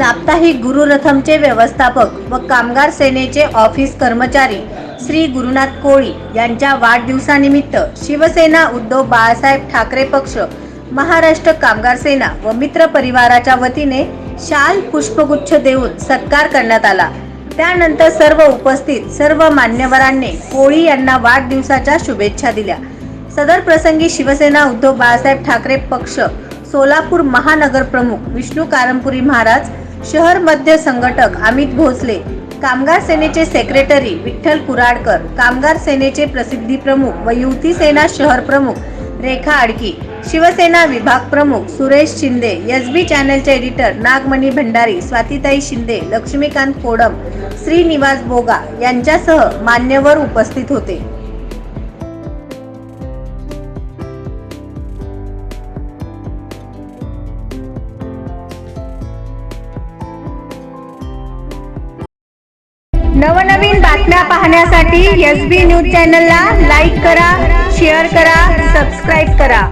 साप्ताहिक गुरुरथमचे व्यवस्थापक व कामगार सेनेचे ऑफिस कर्मचारी श्री गुरुनाथ कोळी यांच्या वाढदिवसानिमित्त शिवसेना उद्धव बाळासाहेब ठाकरे पक्ष, महाराष्ट्र कामगार सेना व मित्र परिवाराच्या वतीने शाल पुष्पगुच्छ देऊन सत्कार करण्यात आला। त्यानंतर सर्व उपस्थित सर्व मान्यवरांनी कोळी यांना वाढदिवसाच्या शुभेच्छा दिल्या। सदर प्रसंगी शिवसेना उद्धव बाळासाहेब ठाकरे पक्ष सोलापूर महानगर प्रमुख विष्णू कारंपुरी महाराज, शहर मध्य संघटक अमित भोसले, कामगार सेनेचे सेक्रेटरी विठ्ठल कुराडकर, कामगार सेनेचे प्रसिद्धी प्रमुख व युवती सेना शहर प्रमुख रेखा आडकी, शिवसेना विभाग प्रमुख सुरेश शिंदे, एसबी चॅनलचे एडिटर नागमणी भंडारी, स्वातीताई शिंदे, लक्ष्मीकांत कोडम, श्रीनिवास बोगा यांच्यासह मान्यवर उपस्थित होते। नवनवीन बातम्या पाहण्यासाठी एसबी न्यूज चॅनलला लाईक करा, शेअर करा, सबस्क्राइब करा।